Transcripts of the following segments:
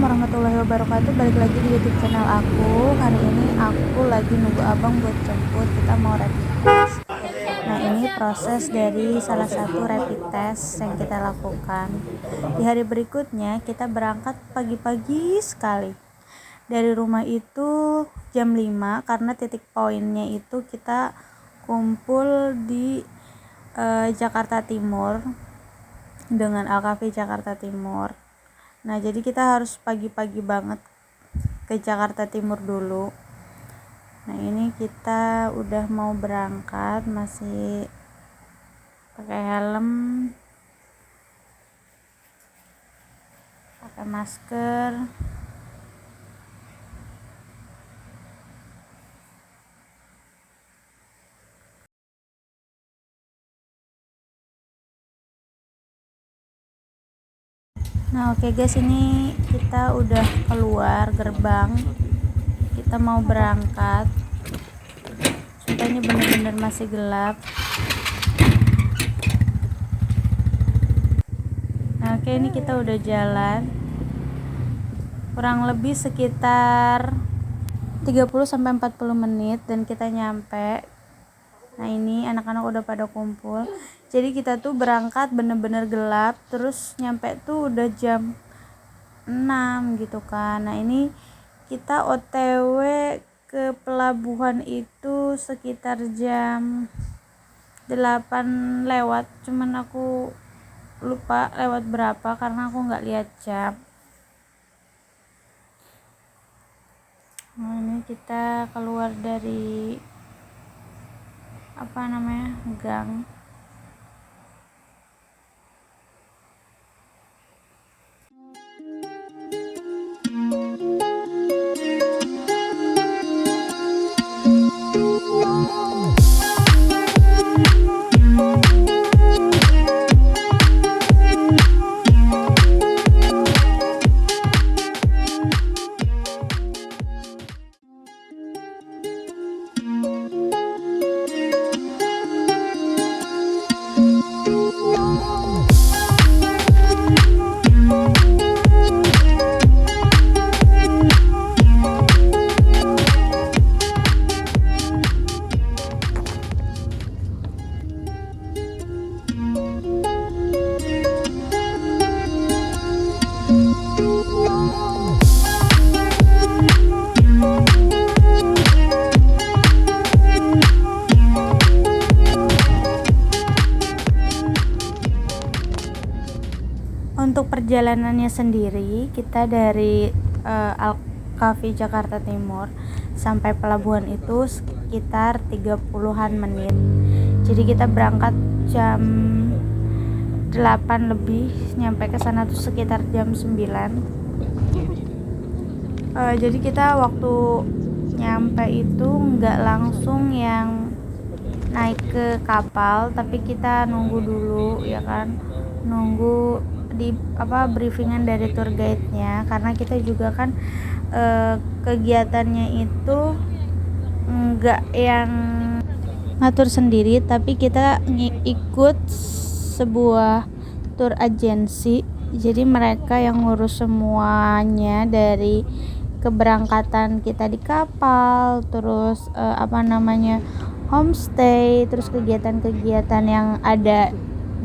warahmatullahi wabarakatuh. Balik lagi di YouTube channel aku. Hari ini aku lagi nunggu abang buat jemput. Kita mau rapid test. Nah, ini proses dari salah satu rapid test yang kita lakukan. Di hari berikutnya kita berangkat pagi-pagi sekali. Dari rumah itu jam 5 karena titik poinnya itu kita kumpul di Jakarta Timur dengan Alcafe Jakarta Timur. Nah, jadi kita harus pagi-pagi banget ke Jakarta Timur dulu. Nah, ini kita udah mau berangkat, masih pakai helm, pakai masker. Nah, oke guys, ini kita udah keluar gerbang. Kita mau berangkat. Sumpah ini bener-bener masih gelap. Nah, oke, ini kita udah jalan. Kurang lebih sekitar 30-40 menit dan kita nyampe. Nah, ini anak-anak udah pada kumpul. Jadi kita tuh berangkat bener-bener gelap, terus nyampe tuh udah jam 6 gitu kan. Nah, ini kita OTW ke pelabuhan itu sekitar jam 8 lewat, cuman aku lupa lewat berapa karena aku nggak lihat jam. Nah, ini kita keluar dari gang. Untuk perjalanannya sendiri, kita dari Alcafe Jakarta Timur sampai pelabuhan itu sekitar 30-an menit. Jadi kita berangkat jam 8 lebih, nyampe ke sana tuh sekitar jam 9. Jadi kita waktu nyampe itu nggak langsung yang naik ke kapal, tapi kita nunggu dulu ya kan, nunggu di briefingan dari tour guide-nya, karena kita juga kan kegiatannya itu enggak yang ngatur sendiri, tapi kita ikut sebuah tour agency. Jadi mereka yang ngurus semuanya, dari keberangkatan kita di kapal, terus homestay, terus kegiatan-kegiatan yang ada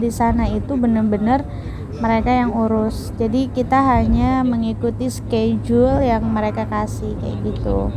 di sana itu benar-benar mereka yang urus. Jadi kita hanya mengikuti schedule yang mereka kasih kayak gitu.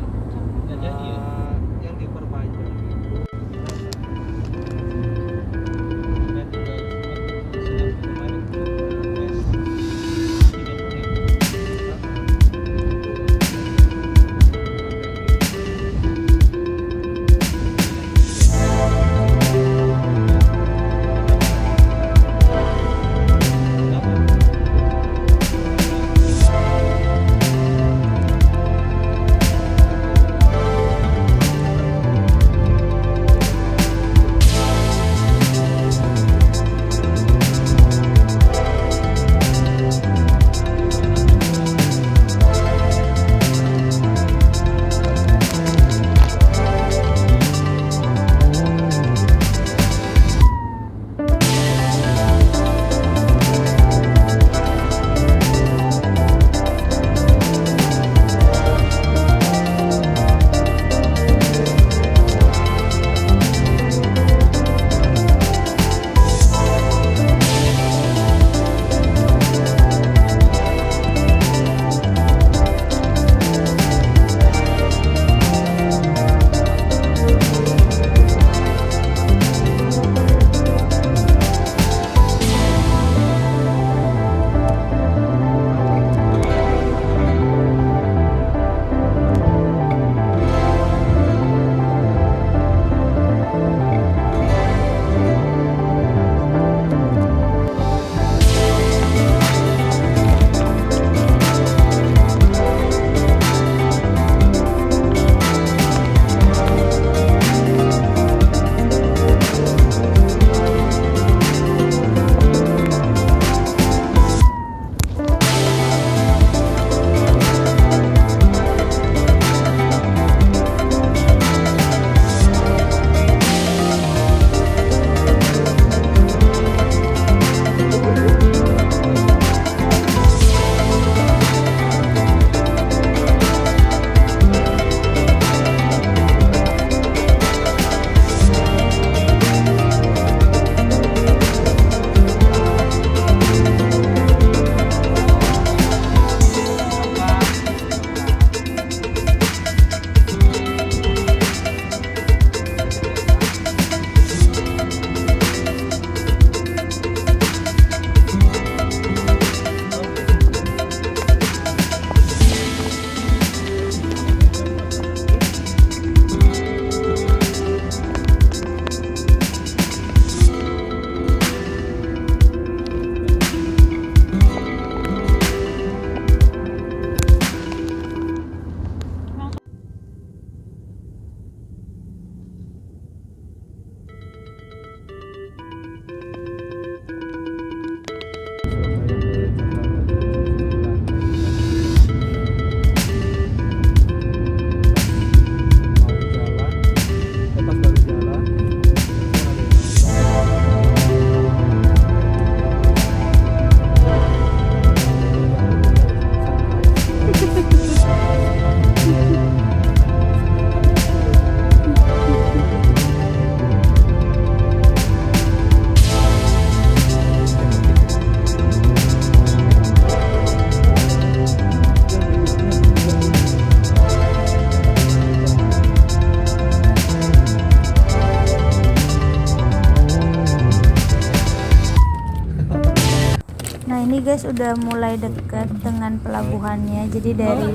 guys udah mulai dekat dengan pelabuhannya, jadi dari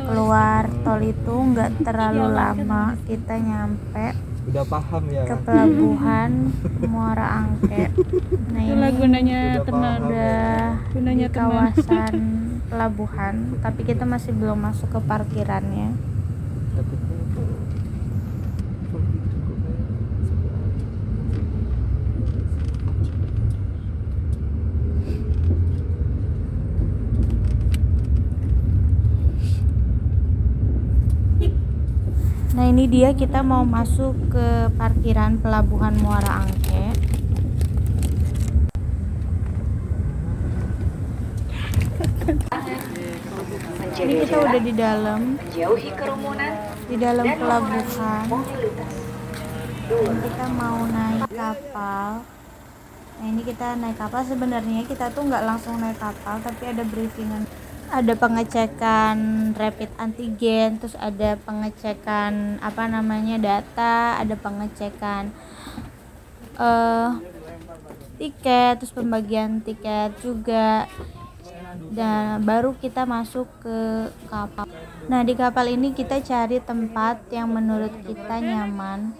keluar tol itu nggak terlalu lama kita nyampe Udah paham ya ke pelabuhan Muara Angke. Nah ini udah di kawasan pelabuhan, tapi kita masih belum masuk ke parkirannya. Nah ini dia, kita mau masuk ke parkiran pelabuhan Muara Angke. Ini kita udah di dalam pelabuhan. Dan kita mau naik kapal. Nah ini kita naik kapal, sebenarnya kita tuh nggak langsung naik kapal, tapi ada briefingan. Ada pengecekan rapid antigen, terus ada pengecekan data, ada pengecekan tiket, terus pembagian tiket juga, dan baru kita masuk ke kapal. Nah di kapal ini kita cari tempat yang menurut kita nyaman,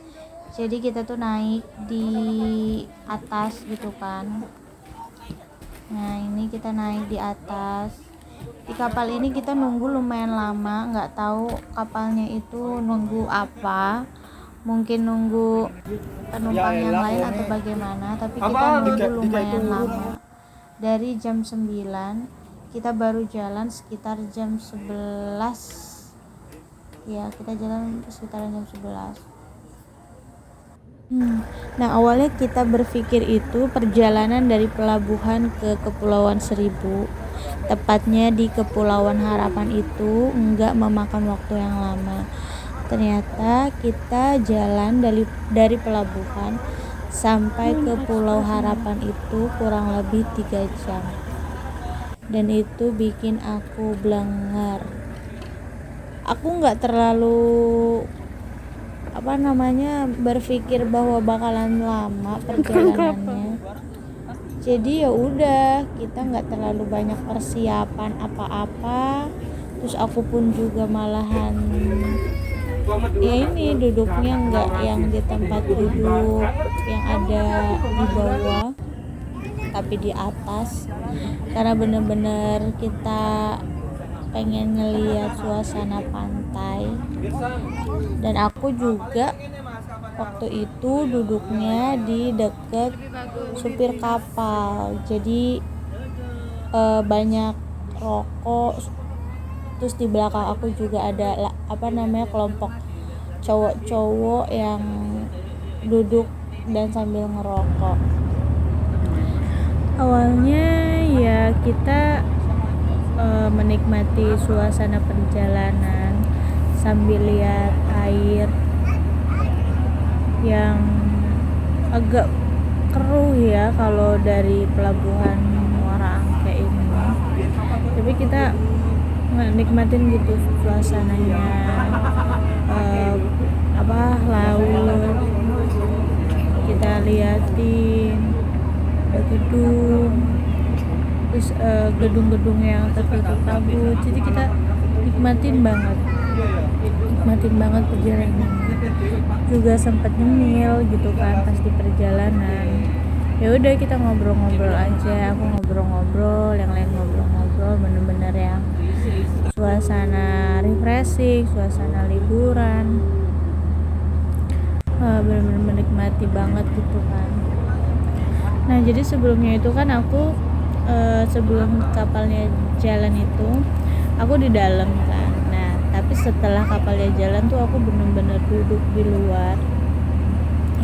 jadi kita tuh naik di atas gitu kan. Nah ini kita naik di atas. Di kapal ini kita nunggu lumayan lama, nggak tahu kapalnya itu nunggu apa, mungkin nunggu penumpang yang lain atau bagaimana, tapi kita nunggu lumayan lama. Dari jam 9 kita baru jalan sekitar jam 11 ya, kita jalan sekitar jam 11. Nah awalnya kita berpikir itu perjalanan dari pelabuhan ke Kepulauan Seribu, tepatnya di Kepulauan Harapan, itu enggak memakan waktu yang lama. Ternyata kita jalan dari pelabuhan sampai ke Pulau Harapan itu kurang lebih 3 jam, dan itu bikin aku blenger. Aku nggak terlalu berpikir bahwa bakalan lama perjalanannya. Jadi ya udah, kita nggak terlalu banyak persiapan apa-apa. Terus aku pun juga malahan duduknya nggak yang di tempat duduk yang ada di bawah, tapi di atas, karena bener-bener kita pengen ngeliat suasana pantai. Dan aku juga waktu itu duduknya di deket supir kapal, jadi banyak rokok. Terus di belakang aku juga ada kelompok cowok-cowok yang duduk dan sambil ngerokok. Awalnya ya kita menikmati suasana perjalanan sambil lihat air yang agak keruh ya kalau dari pelabuhan Muara Angke ini, tapi kita nikmatin gitu suasananya, laut, kita liatin gedung, terus gedung-gedung yang tertutup kabut, jadi kita nikmatin banget perjalanan. Juga sempat nyemil gitu kan pas di perjalanan. Ya udah kita ngobrol-ngobrol aja, aku ngobrol-ngobrol, yang lain ngobrol-ngobrol, bener-bener yang suasana refreshing, suasana liburan, bener-bener menikmati banget gitu kan. Nah jadi sebelumnya itu kan aku sebelum kapalnya jalan itu aku di dalam kan. Nah tapi setelah kapalnya jalan tuh aku bener-bener duduk di luar.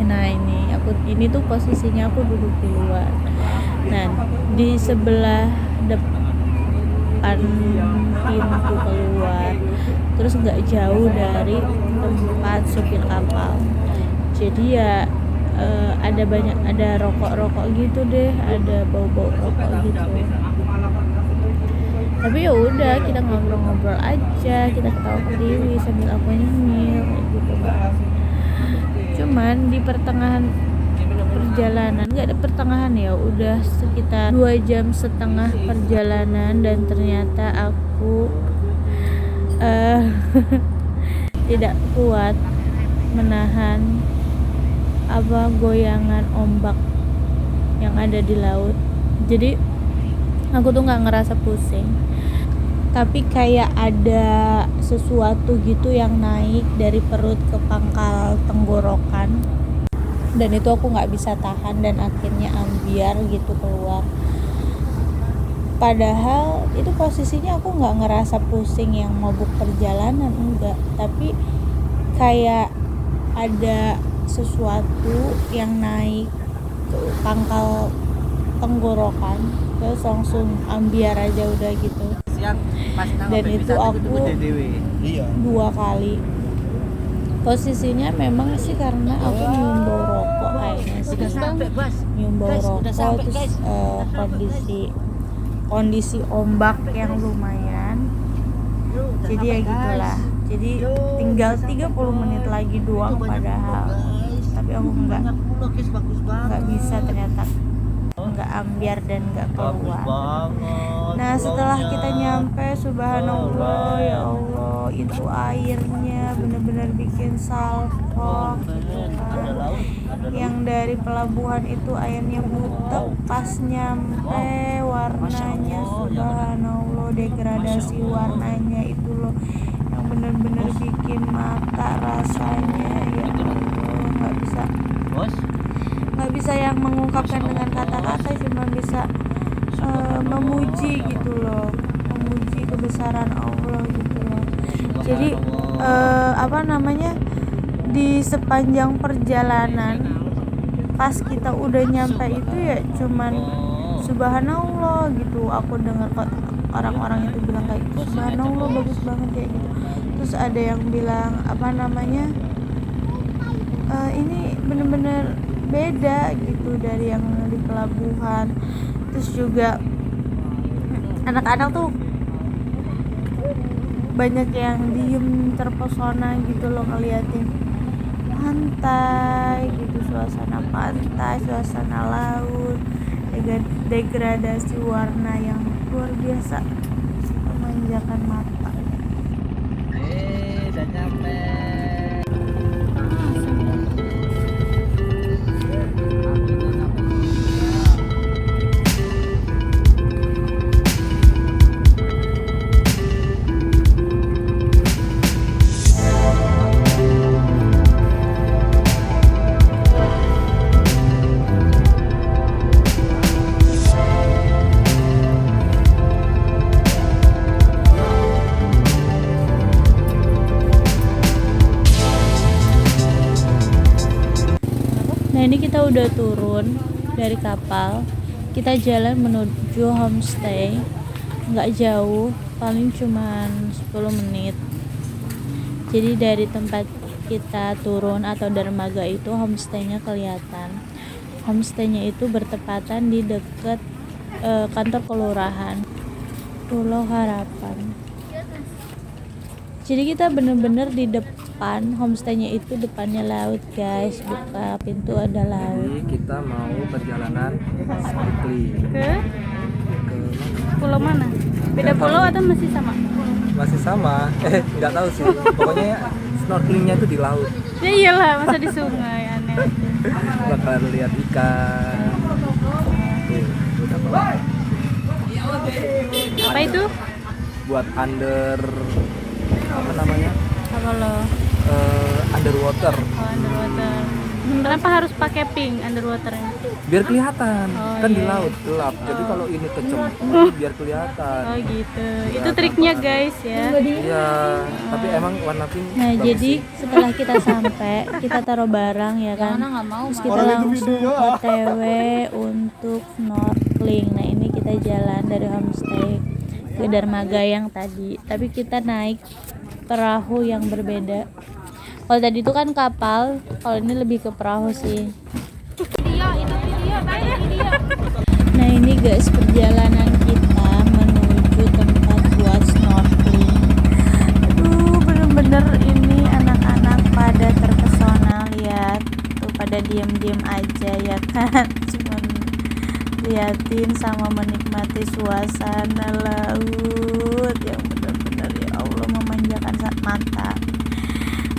Nah ini tuh posisinya aku duduk di luar. Nah di sebelah depan pintu keluar, terus nggak jauh dari tempat supir kapal. Jadi ya ada rokok gitu deh, ada bau rokok gitu. Tapi ya udah kita ngobrol-ngobrol aja, kita ketawa ketiwi sambil aku nyemil gitu kan. Cuman di pertengahan perjalanan, nggak ada pertengahan ya, udah sekitar 2,5 jam perjalanan, dan ternyata aku tidak kuat menahan goyangan ombak yang ada di laut. Jadi aku tuh nggak ngerasa pusing, tapi kayak ada sesuatu gitu yang naik dari perut ke pangkal tenggorokan, dan itu aku nggak bisa tahan dan akhirnya ambiar gitu keluar. Padahal itu posisinya aku nggak ngerasa pusing yang mabuk perjalanan, enggak, tapi kayak ada sesuatu yang naik ke pangkal tenggorokan, terus langsung ambiar aja udah gitu. Dan itu aku 2 kali. Posisinya memang sih karena aku nyium bau rokok kayaknya sih, nyium bau rokok, terus kondisi ombak yang lumayan. Jadi ya gitulah. Jadi tinggal 30 menit lagi doang padahal, tapi aku nggak bisa, ternyata nggak ambiar dan nggak keluar. Nah setelah kita nyampe, subhanallah, ya Allah, itu airnya bener-bener bikin salfok gitu kan. Yang dari pelabuhan itu airnya butek, pas nyampe warnanya subhanallah, degradasi warnanya itu loh, yang bener-bener bikin mata rasanya, ya Allah, nggak bisa yang mengungkapkan dengan kata-kata, cuma bisa memuji gitu loh, memuji kebesaran Allah gitu loh. Jadi di sepanjang perjalanan pas kita udah nyampe itu ya cuman subhanallah gitu. Aku dengar orang-orang itu bilang kayak gitu, subhanallah bagus banget kayak gitu. Terus ada yang bilang ini bener-bener beda gitu dari yang di pelabuhan. Terus juga anak-anak tuh banyak yang diem terpesona gitu loh ngeliatin pantai gitu, suasana pantai, suasana laut, degradasi warna yang luar biasa memanjakan mata. Udah nyampe. Nah ini kita udah turun dari kapal, kita jalan menuju homestay. Nggak jauh, paling cuman 10 menit. Jadi dari tempat kita turun atau dermaga itu homestaynya kelihatan. Homestaynya itu bertepatan di dekat kantor kelurahan Pulau Harapan. Jadi kita bener-bener di depan homestaynya itu, depannya laut guys, buka pintu ada laut. Jadi kita mau perjalanan snorkeling Ke pulau mana? Beda pulau atau masih sama? masih sama, nggak tahu sih, pokoknya snorkelingnya itu di laut. Ya iyalah, masa di sungai, aneh. Bakal lihat ikan. Tuh, udah bawa. Apa itu? Buat apa namanya? Apa lo? Underwater. Oh, underwater. Kenapa harus pakai pink underwaternya? Biar kelihatan, Oh, kan iya. di laut gelap. Jadi kalau ini kecemplung biar kelihatan. Oh gitu. Ya, Itu triknya apa-apa. guys ya. Iya, tapi emang warna pink. Nah bagus jadi sih. setelah kita sampai, kita taruh barang ya kan, terus kita langsung OTW untuk snorkeling. Nah ini kita jalan dari homestay ke dermaga yang tadi, tapi kita naik perahu yang berbeda. Kalau tadi itu kan kapal, kalau ini lebih ke perahu sih. Nah ini guys perjalanan kita menuju tempat buat snorkeling. Aduh bener-bener ini anak-anak pada terpesona, lihat tuh pada diem-diem aja ya ngeliatin sama menikmati suasana laut yang benar-benar ya Allah memanjakan mata.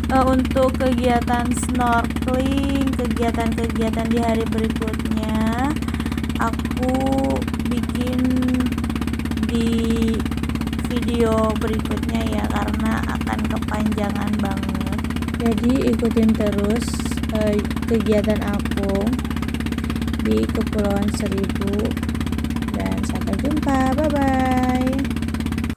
Untuk kegiatan snorkeling, kegiatan-kegiatan di hari berikutnya aku bikin di video berikutnya ya, karena akan kepanjangan banget. Jadi ikutin terus kegiatan aku di Kepulauan Seribu, dan sampai jumpa, bye bye.